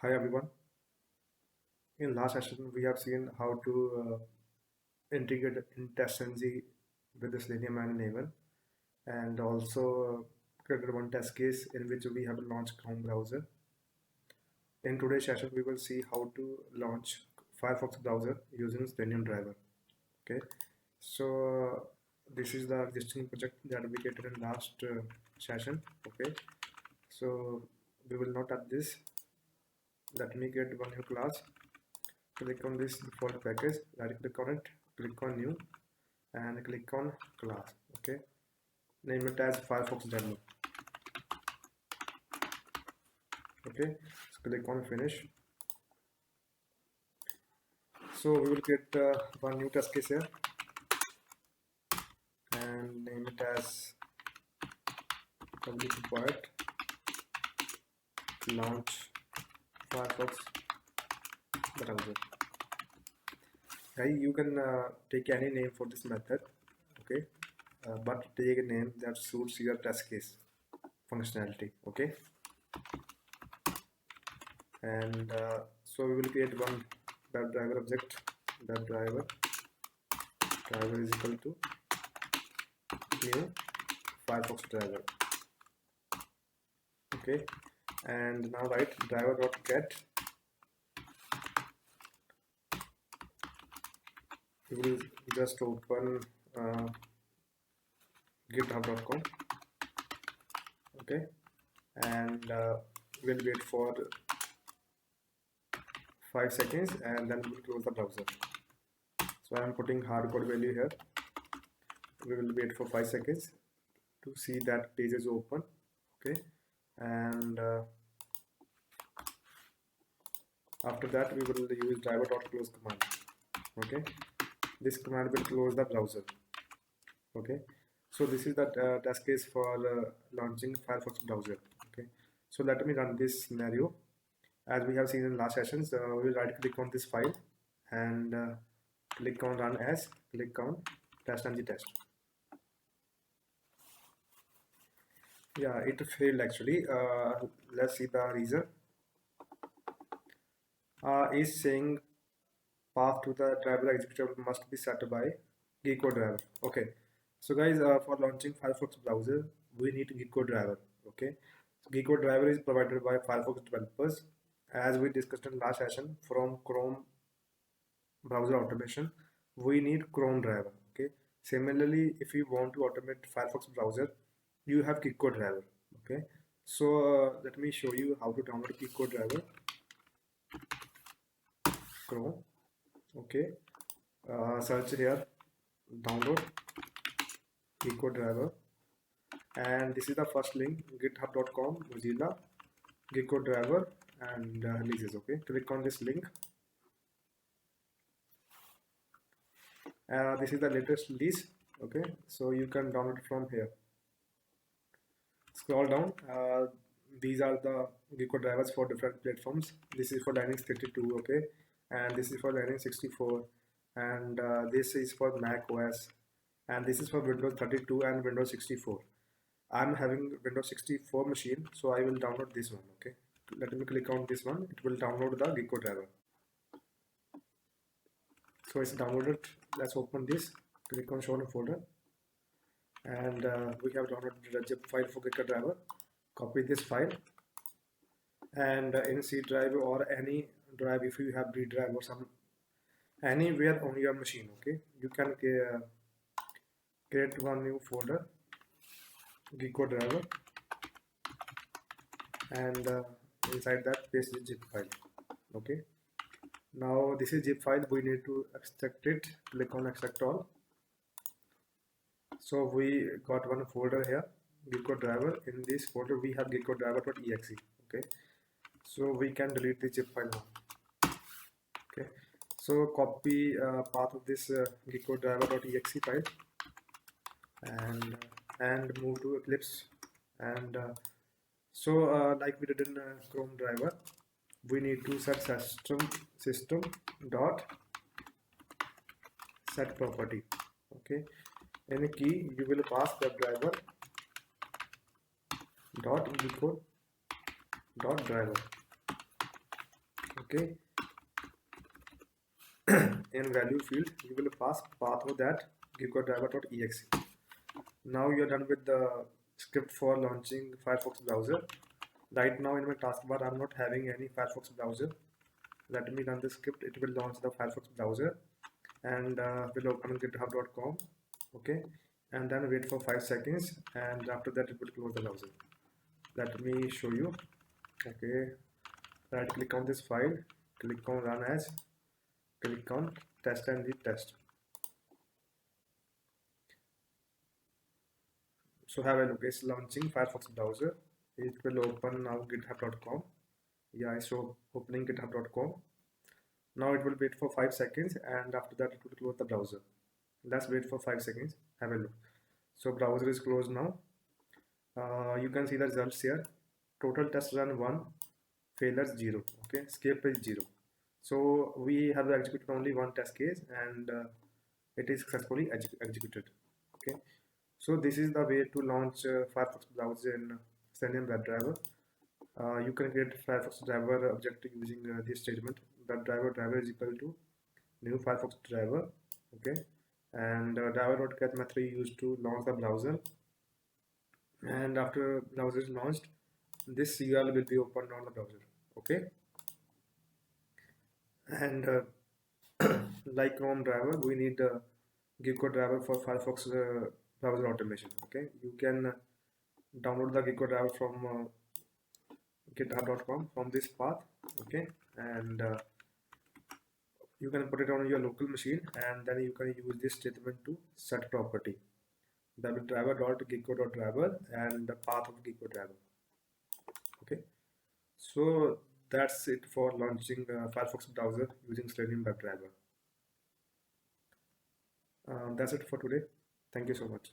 Hi everyone. In last session, we have seen how to integrate IntelliSense with the Selenium and Enable, and also created one test case in which we have launched Chrome browser. In today's session, we will see how to launch Firefox browser using Selenium driver. Okay, so this is the existing project that we created in last session. Okay, so we will not touch this. Let me get one new class. Click on this default package, right click on it, click on new and click on class. Okay, name it as Firefox demo. Okay, so click on finish. So we will get one new test case here and name it as public void launch Firefox browser. You can take any name for this method. Okay, but take a name that suits your test case functionality. Okay, and so we will create one Webdriver object. Webdriver driver is equal to new Firefox driver. Okay, and now write driver.get. We will just open github.com. Okay, and we'll wait for 5 seconds and then we'll close the browser. So I am putting hardcode value here. We will wait for 5 seconds to see that page is open. Okay, and after that we will use driver.close command. Okay, this command will close the browser. Okay, so this is the test case for launching Firefox browser. Okay, so let me run this scenario. As we have seen in last sessions, we will right click on this file and click on run as, click on test and test. Yeah, it failed actually. Let's see the reason. Is saying path to the driver executable must be set by Gecko driver. Okay, so guys, for launching Firefox browser, we need Gecko driver. Okay, so Gecko driver is provided by Firefox developers. As we discussed in last session, from Chrome browser automation, we need Chrome driver. Okay, similarly, if you want to automate Firefox browser, you have Gecko driver. Okay, so let me show you how to download Gecko driver. Chrome. Okay, search here, download Gecko driver, and this is the first link, github.com Mozilla Gecko driver and releases. Okay, click on this link. This is the latest release. Okay, so you can download it from here. Scroll down. These are the Gecko drivers for different platforms. This is for Linux 32. Okay, and this is for Linux 64, and this is for Mac OS, and this is for Windows 32 and Windows 64. I'm having Windows 64 machine, so I will download this one. Okay, let me click on this one. It will download the Gecko driver. So it's downloaded. Let's open this. Click on show in folder, and we have downloaded the zip file for Gecko driver. Copy this file, and in C drive or any drive, if you have D drive or some anywhere on your machine, okay, you can create one new folder, Gecko driver, and inside that paste the zip file. Okay, now this is zip file. We need to extract it. Click on extract all. So we got one folder here, Gecko driver. In this folder we have Gecko driver.exe. Okay, so we can delete the zip file now. Okay, so copy path of this Gecko driver.exe file and move to Eclipse, and like we did in Chrome driver, we need to set system dot set property. Okay, in a key you will pass Webdriver dot Gecko dot driver. Okay, in value field you will pass path of that geckodriver.exe. Now you're done with the script for launching Firefox browser. Right now in my taskbar I'm not having any Firefox browser. Let me run the script. It will launch the Firefox browser and will open github.com. Okay, and then wait for 5 seconds, and after that it will close the browser. Let me show you. Okay, right click on this file, click on run as, click on test and retest. So have a look. It's launching Firefox browser. It will open now github.com. Yeah, it's opening github.com. Now it will wait for 5 seconds, and after that it will close the browser. Let's wait for 5 seconds. Have a look. So browser is closed now. You can see the results here. Total test run 1, failures 0. Okay, escape is 0. So we have executed only one test case, and it is successfully executed. Okay, so this is the way to launch Firefox browser in Selenium WebDriver. You can create Firefox driver object using this statement. WebDriver driver is equal to new Firefox driver. Okay, and driver.get method is used to launch the browser. And after browser is launched, this URL will be opened on the browser. Okay, and like Chrome driver, we need a Gecko driver for Firefox browser automation. Okay, you can download the Gecko driver from github.com from this path. Okay, and you can put it on your local machine, and then you can use this statement to set property wdriver.gecko.driver and the path of Gecko driver. Okay, so that's it for launching Firefox browser using Selenium WebDriver. That's it for today. Thank you so much.